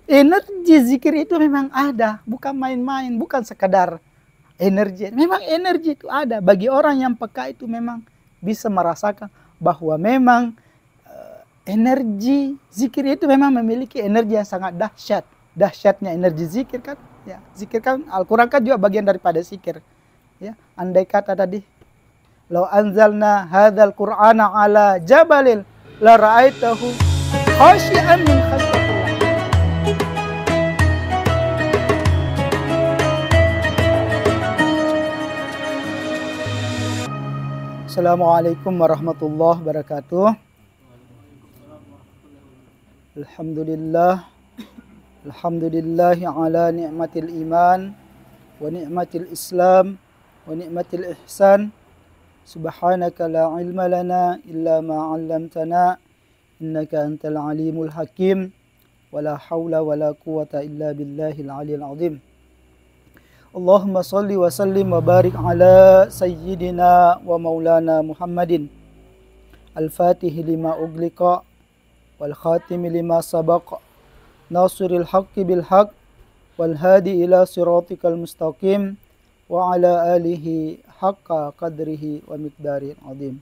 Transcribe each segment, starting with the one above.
Energi zikir itu memang ada, bukan main-main, bukan sekadar energi. Memang energi itu ada. Bagi orang yang peka itu memang bisa merasakan bahwa memang energi zikir itu memang memiliki energi yang sangat dahsyat. Dahsyatnya energi zikir kan, ya, zikir kan Al-Quran kan juga bagian daripada zikir. Ya, andai kata tadi, "Lau anzalna hadzal Qur'ana ala jabalil la ra'aitahu khashi'an min khasyatillah." Assalamualaikum warahmatullahi wabarakatuh. Alhamdulillah. Alhamdulillahi ala ni'matil iman wa ni'matil islam wa ni'matil ihsan. Subhanaka la ilma lana illa ma 'allamtana innaka antal alimul hakim. Wa la hawla wa la quwata illa billahil aliyil azim. Allahumma salli wa sallim wa barik ala sayyidina wa maulana Muhammadin al-fatihi lima ugliqa wal khatimi lima sabaqa nasiril haqqi bil haqq wal hadi ila siratikal mustaqim wa ala alihi haqqa qadrihi wa miqdaril azim.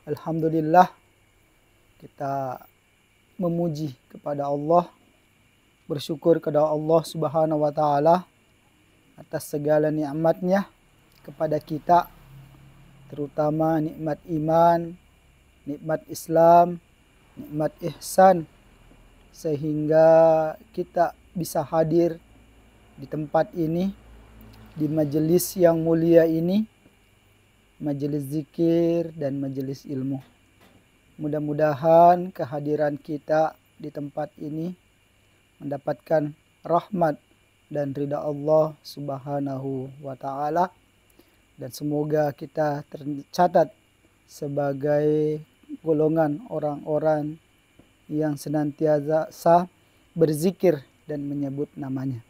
Alhamdulillah, kita memuji kepada Allah, bersyukur kepada Allah Subhanahu wa taala atas segala nikmatnya kepada kita, terutama nikmat iman, nikmat Islam, nikmat ihsan, sehingga kita bisa hadir di tempat ini, di majelis yang mulia ini, majelis zikir dan majelis ilmu. Mudah-mudahan kehadiran kita di tempat ini mendapatkan rahmat dan ridha Allah Subhanahu wa taala, dan semoga kita tercatat sebagai golongan orang-orang yang senantiasa berzikir dan menyebut namanya.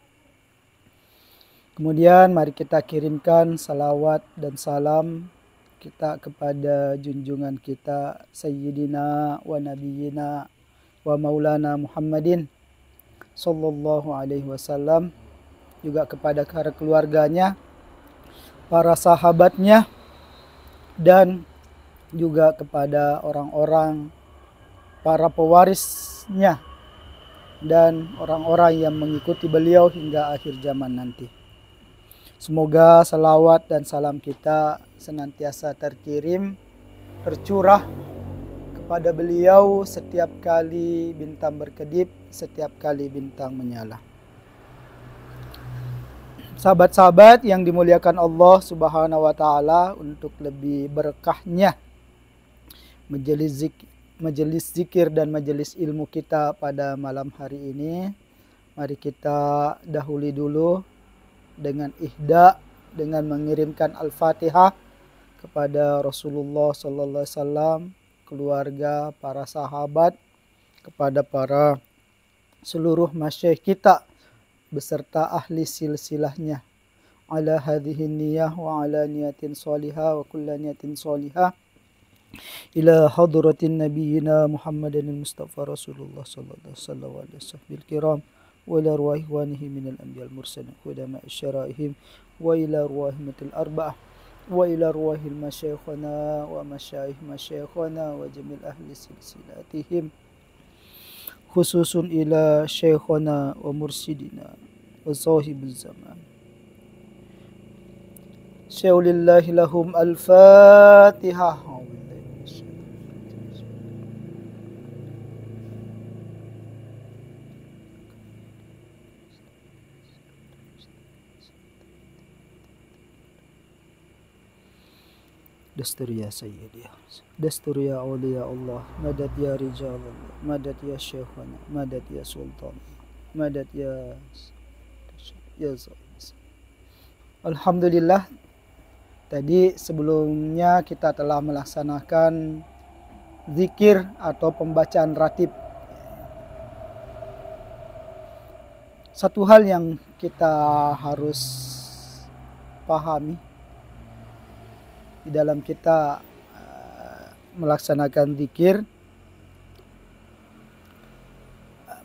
Kemudian mari kita kirimkan salawat dan salam kita kepada junjungan kita Sayyidina wa Nabiyina wa Maulana Muhammadin sallallahu alaihi wasallam, juga kepada para keluarganya, para sahabatnya, dan juga kepada orang-orang para pewarisnya dan orang-orang yang mengikuti beliau hingga akhir zaman nanti. Semoga salawat dan salam kita senantiasa terkirim, tercurah kepada beliau setiap kali bintang berkedip, setiap kali bintang menyala. Sahabat-sahabat yang dimuliakan Allah Subhanahu wa taala, untuk lebih berkahnya majelis zikir dan majelis ilmu kita pada malam hari ini, mari kita dahului dulu dengan ihda, dengan mengirimkan Al-Fatihah kepada Rasulullah sallallahu alaihi wasallam, keluarga, para sahabat, kepada para seluruh masyayikh kita beserta ahli silsilahnya, ala hadhihi niyah wa ala niyatin salihah wa kulla niyatin salihah ila hadratin nabiyina Muhammadin Mustafa Rasulullah sallallahu alaihi wasallam kiram wa ila arwahi wanihi minal anbiya al mursalin qudama syara'ihim wa ila arwahimatil arba'ah wa ila arwahil masyayikhana wa masyayikhana wa jamil ahli silsilatihim, khususun ila syekhana wa mursidina wa sahibul zaman. Syaulillahi lahum al-Fatihah. Dastur ya Sayyidi, Dastur ya awliya Allah, madad ya rijal Allah, madad ya syekhana, madad ya sultan, madad ya Alhamdulillah, tadi sebelumnya kita telah melaksanakan zikir atau pembacaan ratib. Satu hal yang kita harus pahami di dalam kita melaksanakan zikir,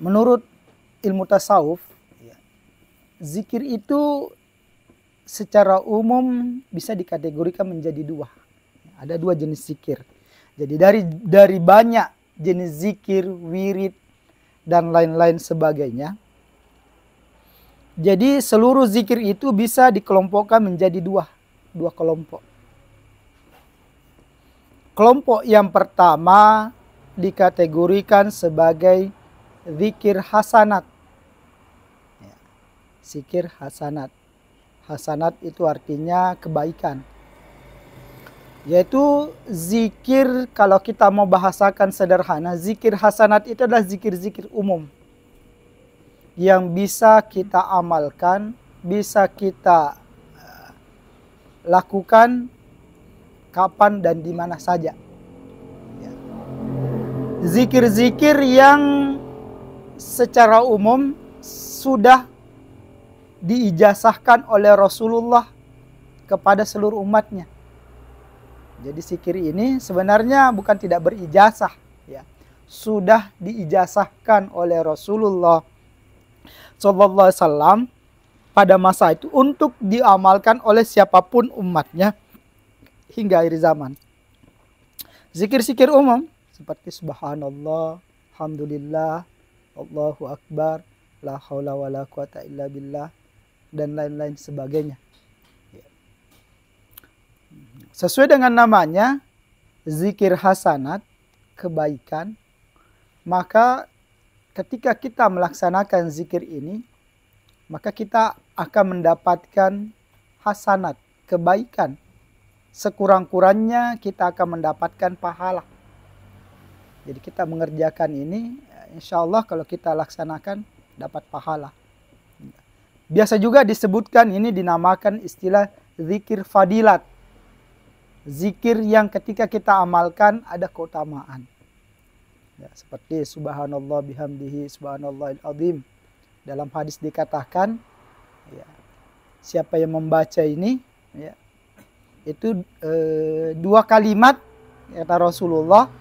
menurut ilmu tasawuf, ya, zikir itu secara umum bisa dikategorikan menjadi dua. Ada dua jenis zikir. Jadi dari banyak jenis zikir, wirid, dan lain-lain sebagainya. Jadi seluruh zikir itu bisa dikelompokkan menjadi dua kelompok. Kelompok yang pertama dikategorikan sebagai zikir hasanat. Zikir hasanat. Hasanat itu artinya kebaikan. Yaitu zikir, kalau kita mau bahasakan sederhana, zikir hasanat itu adalah zikir-zikir umum. Yang bisa kita amalkan, bisa kita lakukan kapan dan di mana saja. Zikir-zikir yang secara umum sudah diijazahkan oleh Rasulullah kepada seluruh umatnya. Jadi zikir ini sebenarnya bukan tidak berijazah, ya. Sudah diijazahkan oleh Rasulullah sallallahu alaihi wasallam pada masa itu untuk diamalkan oleh siapapun umatnya hingga akhir zaman. Zikir-zikir umum seperti subhanallah, alhamdulillah, Allahu akbar, la haula wala quwata illa billah, dan lain-lain sebagainya. Sesuai dengan namanya, zikir hasanat, kebaikan, maka ketika kita melaksanakan zikir ini, maka kita akan mendapatkan hasanat, kebaikan. Sekurang-kurangnya kita akan mendapatkan pahala. Jadi kita mengerjakan ini, insya Allah kalau kita laksanakan dapat pahala. Biasa juga disebutkan, ini dinamakan istilah zikir fadilat. Zikir yang ketika kita amalkan ada keutamaan. Ya, seperti subhanallah bihamdihi subhanallahil azim. Dalam hadis dikatakan, ya, siapa yang membaca ini, ya, itu dua kalimat, kata Rasulullah,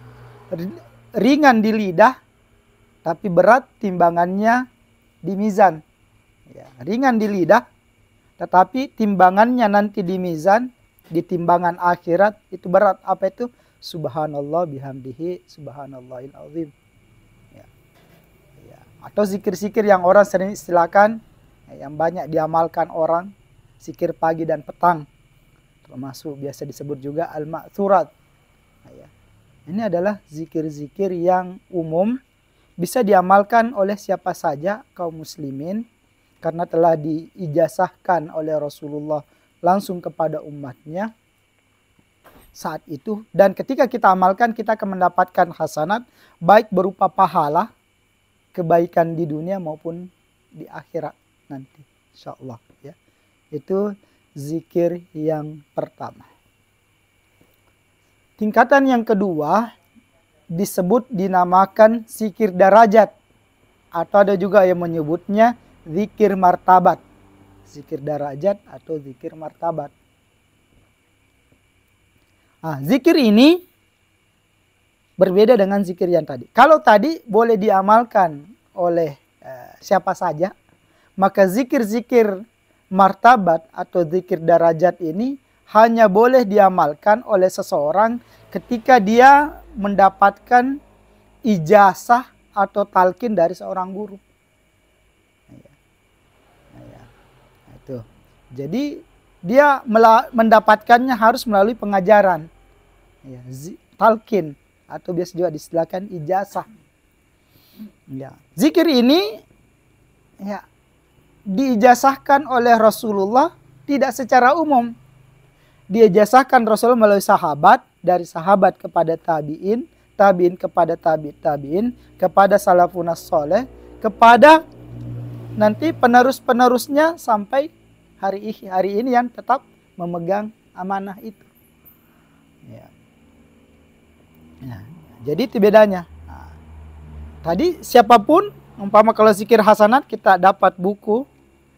ringan di lidah, tapi berat timbangannya di mizan. Ya, ringan di lidah, tetapi timbangannya nanti di mizan, di timbangan akhirat itu berat. Apa itu? Subhanallah bihamdihi subhanallahil azim. Ya. Ya. Atau zikir-zikir yang orang sering istilahkan, ya, yang banyak diamalkan orang, zikir pagi dan petang, termasuk biasa disebut juga al-ma'thurat. Ya. Ini adalah zikir-zikir yang umum, bisa diamalkan oleh siapa saja kaum muslimin, karena telah diijazahkan oleh Rasulullah langsung kepada umatnya saat itu. Dan ketika kita amalkan, kita akan mendapatkan hasanat, baik berupa pahala, kebaikan di dunia maupun di akhirat nanti, insya Allah. Ya. Itu zikir yang pertama. Tingkatan yang kedua disebut dinamakan zikir darajat, atau ada juga yang menyebutnya zikir martabat. Zikir darajat atau zikir martabat. Zikir ini berbeda dengan zikir yang tadi. Kalau tadi boleh diamalkan oleh siapa saja, maka zikir-zikir martabat atau zikir darajat ini hanya boleh diamalkan oleh seseorang ketika dia mendapatkan ijazah atau talqin dari seorang guru. Jadi dia mendapatkannya harus melalui pengajaran, ya, talqin, atau biasa juga distilahkan ijazah. Ya. Zikir ini, ya, diijazahkan oleh Rasulullah tidak secara umum. Diijazahkan Rasulullah melalui sahabat, dari sahabat kepada tabi'in, tabi'in kepada tabi'in, kepada salafunas soleh, kepada nanti penerus-penerusnya sampai hari ini yang tetap memegang amanah itu. Ya. Ya. Jadi itu bedanya. Tadi siapapun, umpama kalau zikir hasanat kita dapat buku,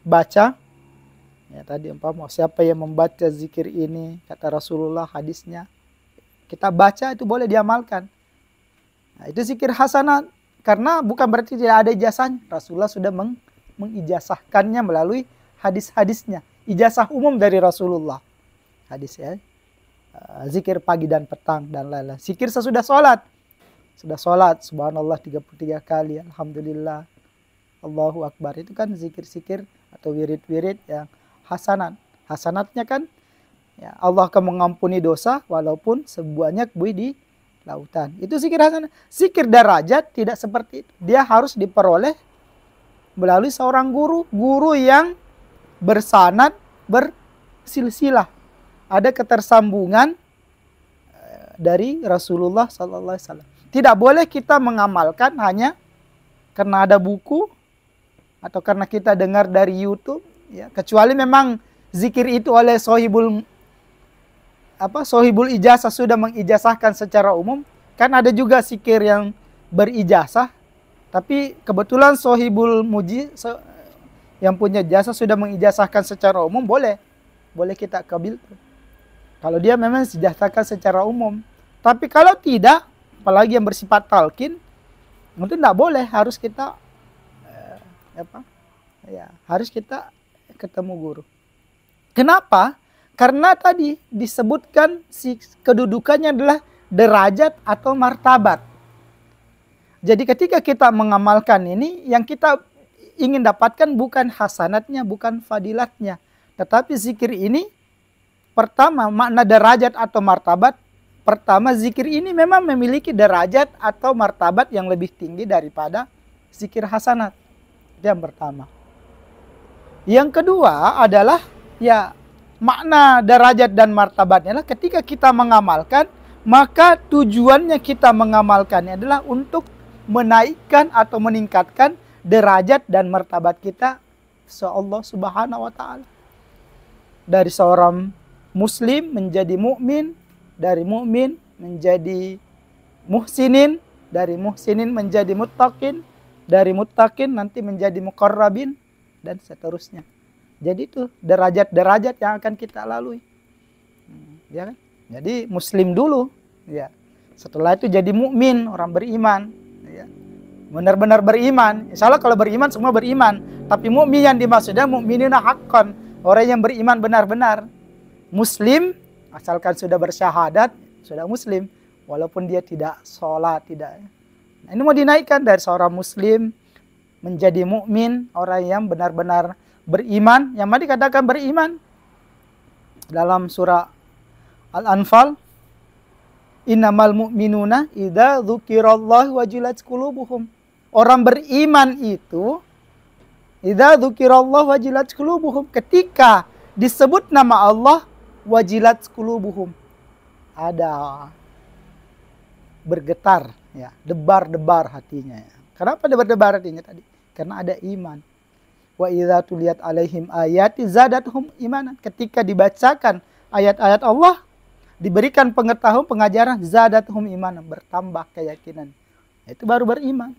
baca. Ya, tadi umpama siapa yang membaca zikir ini, kata Rasulullah hadisnya, kita baca itu boleh diamalkan. Nah, itu zikir hasanat. Karena bukan berarti tidak ada ijazahnya. Rasulullah sudah mengijazahkannya melalui hadis-hadisnya. Ijazah umum dari Rasulullah. Hadis ya. Zikir pagi dan petang dan lain-lain. Zikir sesudah sholat. Sudah sholat, subhanallah 33 kali. Alhamdulillah. Allahu Akbar. Itu kan zikir-zikir atau wirid-wirid yang hasanat. Hasanatnya kan ya, Allah akan mengampuni dosa walaupun sebanyak buih di lautan. Itu zikir hasanat. Zikir darajat tidak seperti itu. Dia harus diperoleh melalui seorang guru. Guru yang bersanad, bersilsilah. Ada ketersambungan dari Rasulullah SAW. Tidak boleh kita mengamalkan hanya karena ada buku atau karena kita dengar dari YouTube. Ya, kecuali memang zikir itu oleh sohibul ijazah sudah mengijazahkan secara umum. Kan ada juga zikir yang berijazah. Tapi kebetulan sohibul muji yang punya jasa sudah mengijazahkan secara umum, boleh kita kabil. Kalau dia memang dijazahkan secara umum. Tapi kalau tidak, apalagi yang bersifat talqin, itu tidak boleh. Harus kita harus kita ketemu guru. Kenapa? Karena tadi disebutkan kedudukannya adalah derajat atau martabat. Jadi ketika kita mengamalkan ini, yang kita ingin dapatkan bukan hasanatnya, bukan fadilatnya. Tetapi zikir ini, pertama makna derajat atau martabat. Pertama, zikir ini memang memiliki derajat atau martabat yang lebih tinggi daripada zikir hasanat. Itu yang pertama. Yang kedua adalah ya makna derajat dan martabatnya adalah ketika kita mengamalkan, maka tujuannya kita mengamalkannya adalah untuk menaikkan atau meningkatkan derajat dan martabat kita Allah Subhanahu wa taala. Dari seorang muslim menjadi mukmin, dari mukmin menjadi muhsinin, dari muhsinin menjadi muttaqin, dari muttaqin nanti menjadi muqarrabin dan seterusnya. Jadi itu derajat-derajat yang akan kita lalui. Ya kan? Jadi muslim dulu, ya. Setelah itu jadi mukmin, orang beriman, ya. Benar-benar beriman. Insyaallah kalau beriman semua beriman, tapi mukmin yang dimaksudnya mukminina haqqan, orang yang beriman benar-benar. Muslim asalkan sudah bersyahadat, sudah muslim walaupun dia tidak sholat, tidak. Nah, ini mau dinaikkan dari seorang muslim menjadi mukmin, orang yang benar-benar beriman. Yang mana dikatakan beriman dalam surah Al-Anfal, innamal mu'minuna idza dzukirallahu wajilat qulubuhum. Orang beriman itu idza dzukirallahu wajilat qulubuhum, ketika disebut nama Allah wajilat qulubuhum, ada bergetar ya, debar-debar hatinya ya. Kenapa debar-debar hatinya tadi? Karena ada iman. Wa idza tuliyat alaihim ayati zadatuhum imanan. Ketika dibacakan ayat-ayat Allah, diberikan pengetahuan, pengajaran, zadatuhum imanan, bertambah keyakinan. Itu baru beriman.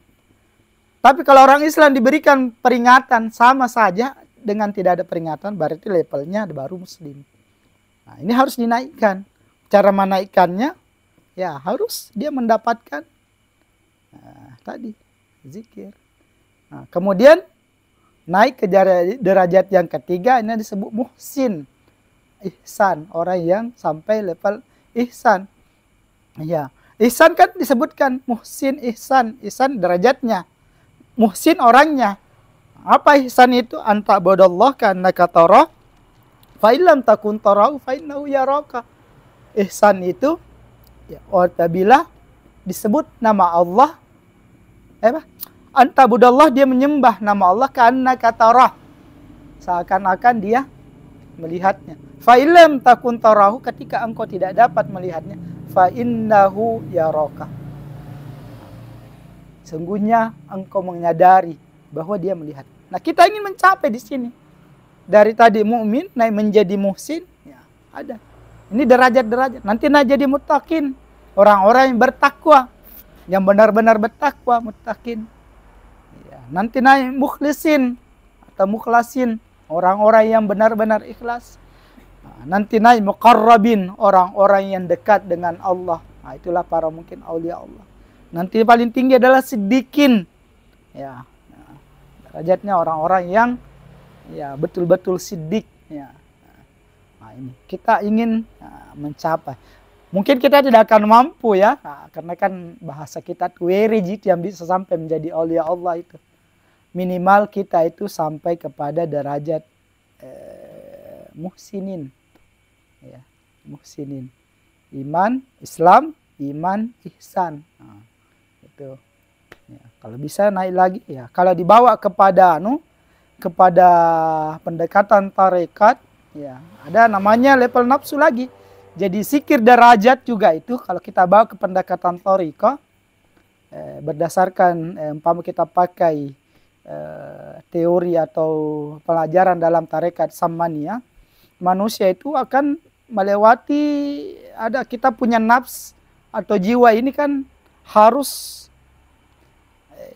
Tapi kalau orang Islam diberikan peringatan sama saja dengan tidak ada peringatan, berarti levelnya baru muslim. Nah, ini harus dinaikkan. Cara menaikkannya, ya harus dia mendapatkan tadi zikir. Nah, kemudian naik ke derajat yang ketiga, ini disebut muhsin, ihsan, orang yang sampai level ihsan. Ya, ihsan kan disebutkan muhsin, ihsan derajatnya, muhsin orangnya. Apa ihsan itu? Anta bodallah kannaka tarah, fa illam takun tarahu fa innahu yaraka. Ihsan itu ya, apabila disebut nama Allah, anta budallah, dia menyembah nama Allah kannaka tarah, seakan-akan dia melihatnya. Fa illam takun tarahu, ketika engkau tidak dapat melihatnya, fa innahu yaraka, sungguhnya engkau menyadari bahwa dia melihat. Nah, kita ingin mencapai di sini. Dari tadi mukmin naik menjadi muhsin, ya, ada. Ini derajat-derajat. Nanti naik jadi muttaqin, orang-orang yang bertakwa, yang benar-benar bertakwa, muttaqin. Ya, nanti naik mukhlisin atau mukhlasin, orang-orang yang benar-benar ikhlas. Nah, nanti naik muqarrabin, orang-orang yang dekat dengan Allah. Nah, itulah para mungkin aulia Allah. Nanti paling tinggi adalah siddiqin. Ya. Derajatnya orang-orang yang ya betul-betul siddiq. Ya. Nah, ini kita ingin mencapai. Mungkin kita tidak akan mampu ya, karena kan bahasa kita tuwerijit yang bisa sampai menjadi aulia Allah itu. Minimal kita itu sampai kepada derajat muhsinin. Ya, muhsinin. Iman, Islam, iman, ihsan. Nah, itu. Ya, kalau bisa naik lagi ya. Kalau dibawa kepada kepada pendekatan tarekat, ya, ada namanya level nafsu lagi. Jadi zikir derajat juga itu kalau kita bawa ke pendekatan tarekat, berdasarkan umpama kita pakai teori atau pelajaran dalam tarekat Sammaniyah, manusia itu akan melewati, kita punya nafs atau jiwa ini kan harus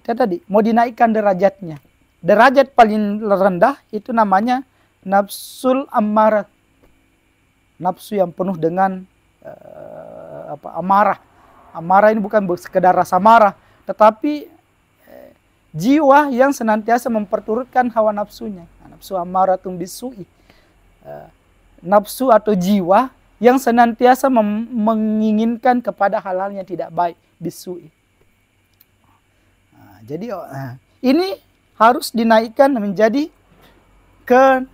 tadi mau dinaikkan derajatnya. Derajat paling rendah itu namanya nafsul ammarah. Nafsu yang penuh dengan amarah. Amarah ini bukan sekedar rasa marah, tetapi jiwa yang senantiasa memperturutkan hawa nafsunya. Nafsu ammaratun bisu'i. Nafsu atau jiwa yang senantiasa menginginkan kepada hal-hal yang tidak baik, bisu'i. Jadi ini harus dinaikkan menjadi ke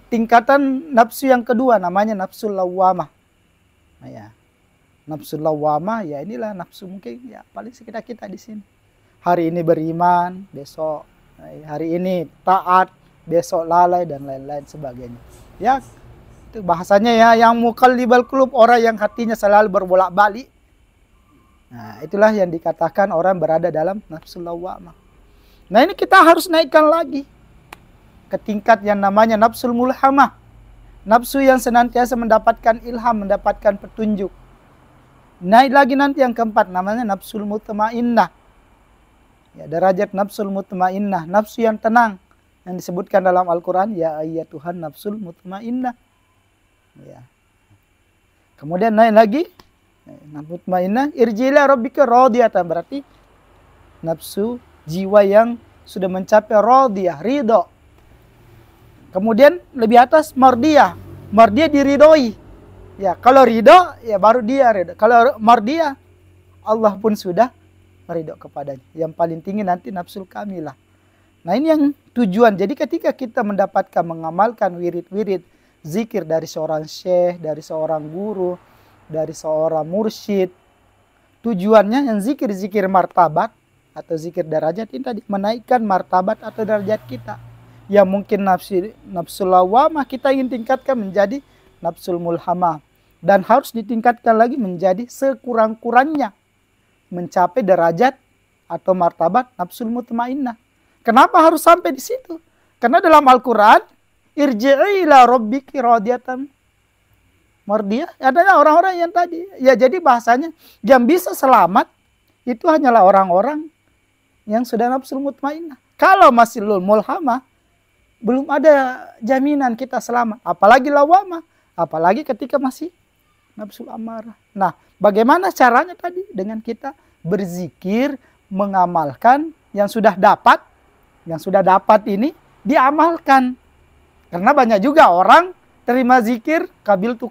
tingkatan nafsu yang kedua, namanya nafsul lawamah. Nah, ya. Nafsul lawamah ya inilah nafsu mungkin ya paling sekitar kita di sini. Hari ini beriman, besok hari ini taat, besok lalai dan lain-lain sebagainya. Ya, itu bahasanya ya yang muqallibal qulub, orang yang hatinya selalu berbolak-balik. Nah, itulah yang dikatakan orang berada dalam nafsul lawamah. Nah, ini kita harus naikkan lagi ke tingkat yang namanya nafsul mulhamah. Nafsu yang senantiasa mendapatkan ilham, mendapatkan petunjuk. Naik lagi nanti yang keempat, namanya nafsul mutmainnah. Ya, derajat nafsul mutmainnah, nafsu yang tenang. Yang disebutkan dalam Al-Quran, ya ayyatuhan nafsul mutmainnah. Ya. Kemudian naik lagi, nafsul mutmainnah, irjila rabbika radiyatan, berarti nafsu jiwa yang sudah mencapai radiyah, ridho. Kemudian lebih atas mardiyah. Mardiyah diridhoi. Ya, kalau ridho ya baru dia ridho. Kalau mardiyah Allah pun sudah ridho kepadanya. Yang paling tinggi nanti nafsul kamilah. Nah, ini yang tujuan. Jadi ketika kita mendapatkan mengamalkan wirid-wirid zikir dari seorang syekh, dari seorang guru, dari seorang mursyid, tujuannya yang zikir-zikir martabat atau zikir derajat ini tadi menaikkan martabat atau derajat kita. Yang mungkin nafsul lawamah kita ingin tingkatkan menjadi nafsul mulhamah. Dan harus ditingkatkan lagi menjadi sekurang-kurangnya mencapai derajat atau martabat nafsul mutmainnah. Kenapa harus sampai di situ? Karena dalam Al-Quran, irji'i ila rabbiki radiyatan mardiyah, adalah orang-orang yang tadi. Ya, jadi bahasanya yang bisa selamat itu hanyalah orang-orang yang sudah nafsul mutmainnah. Kalau masih mulhamah, belum ada jaminan kita selamat. Apalagi lawamah, apalagi ketika masih nafsul amarah. Nah, bagaimana caranya tadi? Dengan kita berzikir, mengamalkan yang sudah dapat. Yang sudah dapat ini diamalkan. Karena banyak juga orang terima zikir, kabiltu.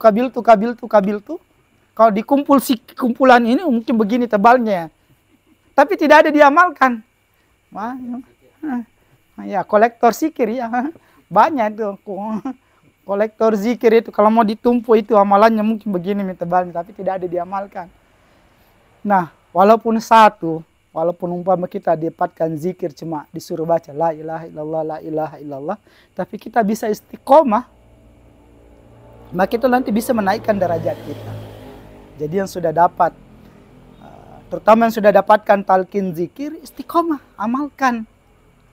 Kalau dikumpul kumpulan ini mungkin begini tebalnya. Tapi tidak ada diamalkan. Ya, kolektor zikir ya. Banyak itu. Kolektor zikir itu kalau mau ditumpuk itu amalannya mungkin begini tebalnya, tapi tidak ada diamalkan. Nah, walaupun umpama kita dapatkan zikir cuma disuruh baca la ilaha illallah, la ilaha illallah, tapi kita bisa istiqomah, maka itu nanti bisa menaikkan derajat kita. Jadi yang sudah dapat, terutama yang sudah dapatkan talqin zikir, istiqomah, amalkan.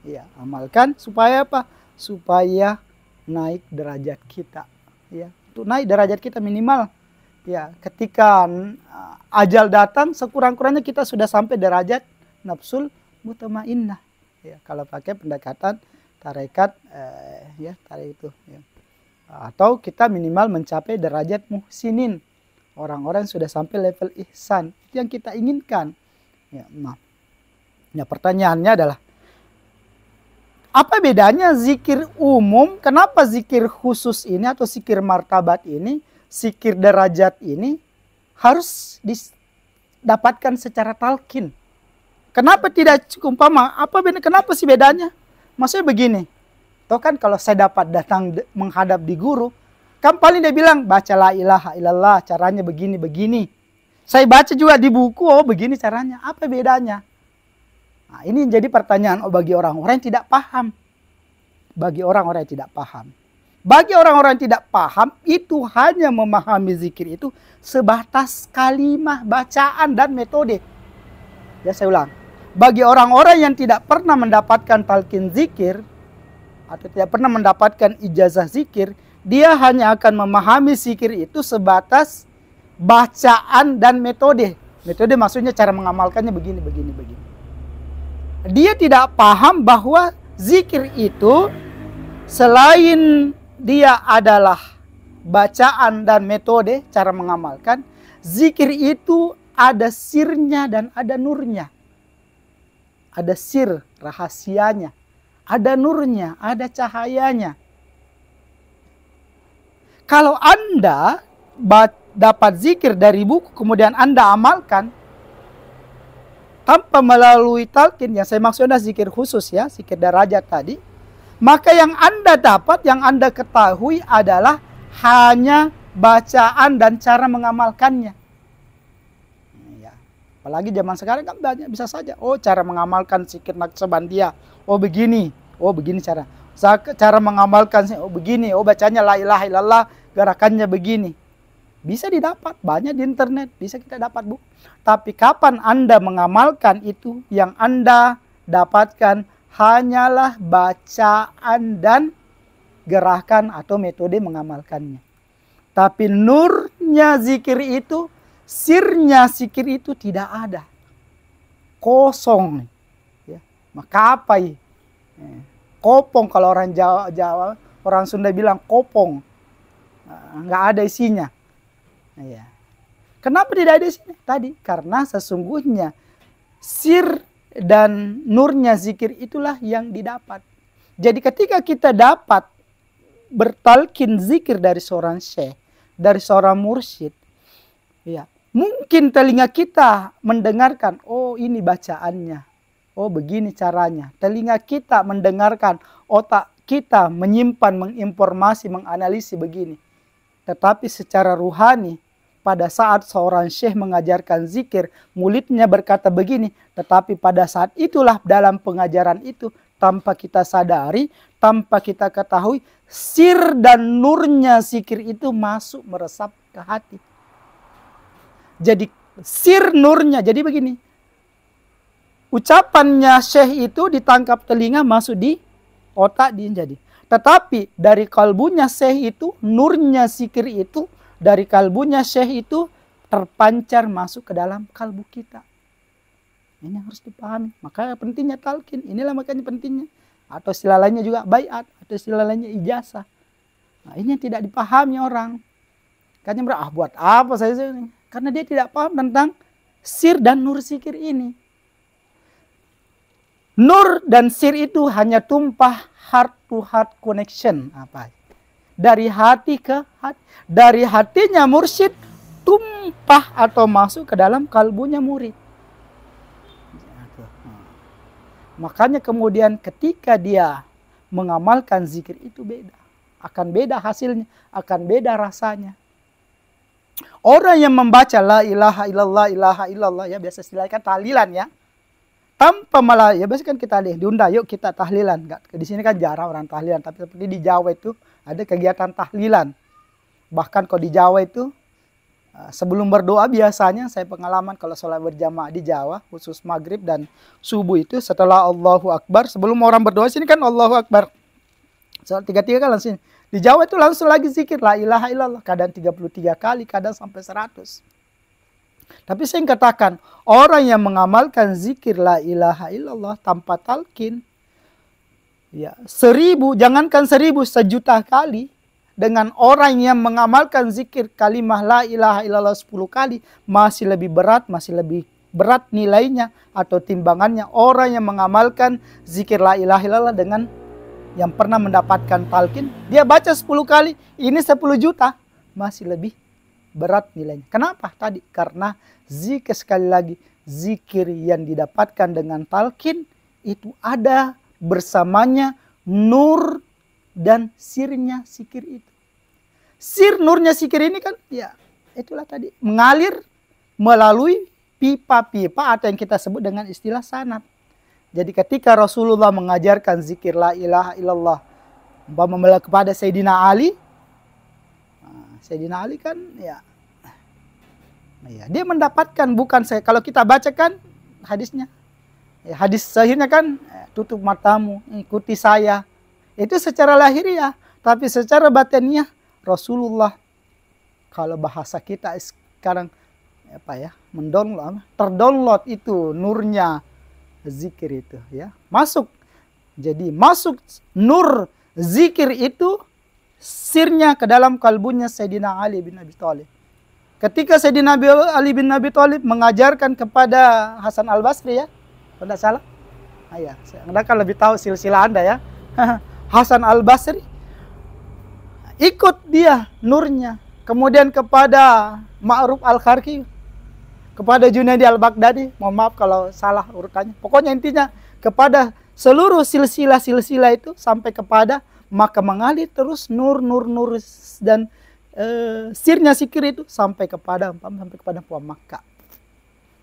Ya, amalkan supaya apa? Supaya naik derajat kita. Ya, untuk naik derajat kita minimal. Ya, ketika ajal datang, sekurang-kurangnya kita sudah sampai derajat nafsul mutmainnah. Ya, kalau pakai pendekatan tarekat, tarekat itu. Ya. Atau kita minimal mencapai derajat muhsinin. Orang-orang sudah sampai level ihsan. Itu yang kita inginkan. Ya, maaf. Ya, pertanyaannya adalah, apa bedanya zikir umum? Kenapa zikir khusus ini atau zikir martabat ini, zikir derajat ini harus didapatkan secara talqin? Kenapa tidak cukup umpama? Kenapa sih bedanya? Maksudnya begini. Toh kan kalau saya dapat datang menghadap di guru, kan paling dia bilang baca la ilaha illallah, caranya begini. Saya baca juga di buku, oh begini caranya. Apa bedanya? Nah, ini jadi pertanyaan bagi orang-orang yang tidak paham. Bagi orang-orang yang tidak paham. Bagi orang-orang yang tidak paham, itu hanya memahami zikir itu sebatas kalimat, bacaan, dan metode. Ya, saya ulang. Bagi orang-orang yang tidak pernah mendapatkan talqin zikir, atau tidak pernah mendapatkan ijazah zikir, dia hanya akan memahami zikir itu sebatas bacaan dan metode. Metode maksudnya cara mengamalkannya begini. Dia tidak paham bahwa zikir itu selain dia adalah bacaan dan metode cara mengamalkan, zikir itu ada sirnya dan ada nurnya. Ada sir, rahasianya. Ada nurnya, ada cahayanya. Kalau Anda dapat zikir dari buku, kemudian Anda amalkan, tanpa melalui talqin, yang saya maksudnya zikir khusus ya, zikir derajat tadi, maka yang Anda dapat, yang Anda ketahui adalah hanya bacaan dan cara mengamalkannya. Ya. Apalagi zaman sekarang kan banyak, bisa saja, oh cara mengamalkan zikir Naqsabandiyah, oh begini cara. Cara mengamalkan, oh begini, oh bacanya la ilaha illallah, gerakannya begini. Bisa didapat, banyak di internet, bisa kita dapat bu. Tapi kapan Anda mengamalkan itu, yang Anda dapatkan hanyalah bacaan dan gerakan atau metode mengamalkannya. Tapi nurnya zikir itu, sirnya zikir itu tidak ada. Kosong. Ya. Maka apa ya? Kopong kalau orang Jawa, orang Sunda bilang kopong. Nggak ada isinya. Ya. Kenapa tidak ada isinya? Tadi karena sesungguhnya sir dan nurnya zikir itulah yang didapat. Jadi ketika kita dapat bertalqin zikir dari seorang syekh, dari seorang mursyid, ya, mungkin telinga kita mendengarkan, oh ini bacaannya, oh begini caranya. Telinga kita mendengarkan, otak kita menyimpan, menginformasi, menganalisis begini. Tetapi secara ruhani, pada saat seorang syekh mengajarkan zikir, mulutnya berkata begini, tetapi pada saat itulah dalam pengajaran itu, tanpa kita sadari, tanpa kita ketahui, sir dan nurnya zikir itu masuk meresap ke hati. Jadi sir nurnya, jadi begini, ucapannya syekh itu ditangkap telinga, masuk di otak, jadi. Tetapi dari kalbunya syekh itu, nurnya zikir itu, dari kalbunya syekh itu terpancar masuk ke dalam kalbu kita. Ini harus dipahami. Makanya pentingnya talqin. Inilah makanya pentingnya. Atau istilah lainnya juga baiat. Atau istilah lainnya ijazah. Nah, ini yang tidak dipahami orang. Katanya buat apa saya ini? Karena dia tidak paham tentang sir dan nur zikir ini. Nur dan sir itu hanya tumpah heart to heart connection. Apa? Dari hati ke hati. Dari hatinya mursyid tumpah atau masuk ke dalam kalbunya murid. Makanya kemudian ketika dia mengamalkan zikir itu beda. Akan beda hasilnya, akan beda rasanya. Orang yang membaca la ilaha illallah, ya biasa istilahnya tahlilan ya. Tanpa malah, ya biasa kan kita diundang, yuk kita tahlilan. Di sini kan jarang orang tahlilan, tapi seperti di Jawa itu ada kegiatan tahlilan. Bahkan kalau di Jawa itu, sebelum berdoa biasanya saya pengalaman kalau sholat berjamaah di Jawa, khusus maghrib dan subuh itu setelah Allahu Akbar, sebelum orang berdoa sini kan Allahu Akbar. Sholat 3 kan langsung. Di Jawa itu langsung lagi zikir, la ilaha illallah. Kadang 33 kali, kadang sampai 100. Tapi saya katakan, orang yang mengamalkan zikir la ilaha illallah tanpa talqin, ya 1000, jangankan 1000, 1.000.000 kali. Dengan orang yang mengamalkan zikir kalimah la ilaha illallah 10 kali, masih lebih berat, masih lebih berat nilainya atau timbangannya orang yang mengamalkan zikir la ilaha illallah dengan yang pernah mendapatkan talqin. Dia baca 10 kali, ini 10 juta, masih lebih berat nilainya. Kenapa? Tadi karena zikir, sekali lagi, zikir yang didapatkan dengan talqin itu ada bersamanya nur dan sirnya zikir itu. Sir nurnya zikir ini kan ya itulah tadi mengalir melalui pipa-pipa atau yang kita sebut dengan istilah sanad. Jadi ketika Rasulullah mengajarkan zikir la ilaha illallah umpama kepada Sayyidina Ali, Sayyidina Ali kan ya dia mendapatkan, bukan saya, kalau kita bacakan hadisnya, ya, hadis sahihnya kan tutup matamu, ikuti saya. Itu secara lahiriah, tapi secara batinnya Rasulullah, kalau bahasa kita sekarang terdownload itu nurnya zikir itu ya, masuk. Jadi masuk nur zikir itu sirnya ke dalam kalbunya Sayyidina Ali bin Abi Thalib. Ketika Sayyidina Ali bin Abi Thalib mengajarkan kepada Hasan Al-Basri ya, kalau tidak salah, Anda kan lebih tahu silsilah Anda ya. Hasan Al-Basri ikut dia nurnya, kemudian kepada Ma'ruf Al-Kharki, kepada Junaidi Al-Baghdadi, mohon maaf kalau salah urutannya. Pokoknya intinya kepada seluruh silsilah-silsilah itu sampai kepada, maka mengalir terus nur dan sirnya zikir itu sampai kepada Puan Makkah.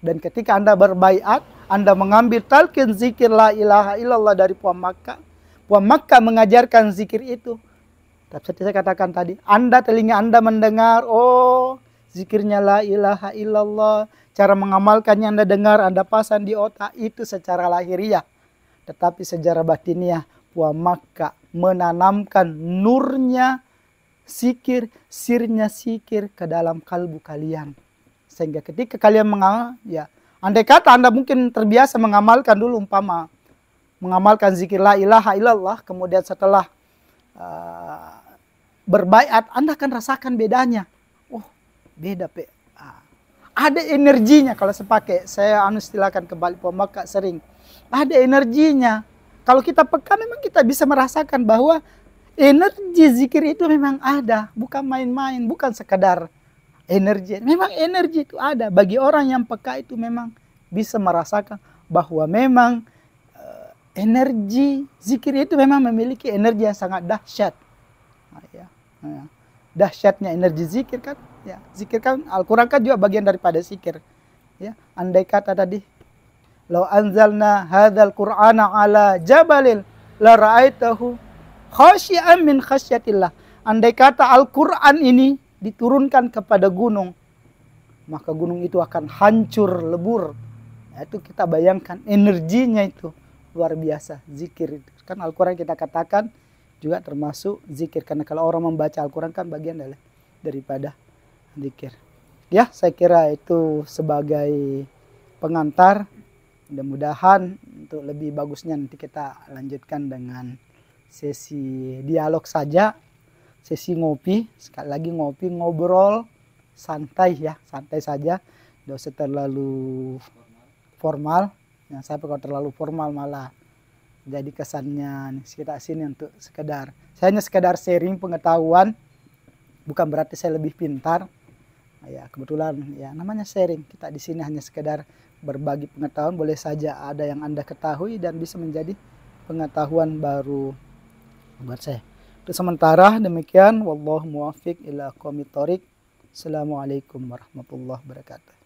Dan ketika Anda berbaiat, Anda mengambil talqin zikir la ilaha illallah dari Puan Makkah mengajarkan zikir itu. Tapi seperti saya katakan tadi, telinga Anda mendengar, oh zikirnya la ilaha illallah, cara mengamalkannya Anda dengar, Anda pasang di otak, itu secara lahiriah. Tetapi secara batiniah, Puan Makkah menanamkan nurnya zikir, sirnya zikir ke dalam kalbu kalian. Sehingga ketika kalian andai kata Anda mungkin terbiasa mengamalkan dulu, mengamalkan zikir la ilaha illallah, kemudian setelah berbaiat, Anda akan rasakan bedanya. Oh, beda ada energinya. Kalau saya istilahkan kembali Puan Makkah sering, ada energinya. Kalau kita peka memang kita bisa merasakan bahwa energi zikir itu memang ada, bukan main-main, bukan sekedar energi. Memang energi itu ada. Bagi orang yang peka itu memang bisa merasakan bahwa memang energi zikir itu memang memiliki energi yang sangat dahsyat. Dahsyatnya energi zikir kan. Ya, zikir kan Al-Quran kan juga bagian daripada zikir. Ya, andai kata tadi, "Lau anzalna hadzal Qur'ana ala jabalil la ra'aitahu khasyi'an min khasyatillah." Andai kata Al-Quran ini diturunkan kepada gunung, maka gunung itu akan hancur lebur. Itu kita bayangkan energinya itu luar biasa. Zikir itu kan Al-Quran kita katakan juga termasuk zikir, karena kalau orang membaca Al-Quran kan bagian daripada zikir. Ya, saya kira itu sebagai pengantar. Mudah-mudahan untuk lebih bagusnya nanti kita lanjutkan dengan sesi dialog saja, sesi ngopi. Sekali lagi ngopi, ngobrol santai ya, santai saja, tidak usah terlalu formal. Yang saya kalau terlalu formal malah jadi kesannya kita sini untuk sekedar, saya hanya sekedar sharing pengetahuan, bukan berarti saya lebih pintar. Ya, kebetulan ya namanya sharing, kita di sini hanya sekedar berbagi pengetahuan. Boleh saja ada yang Anda ketahui dan bisa menjadi pengetahuan baru buat saya. Untuk sementara demikian, wallahu muwaffiq ila aqwamit thoriq. Assalamualaikum warahmatullahi wabarakatuh.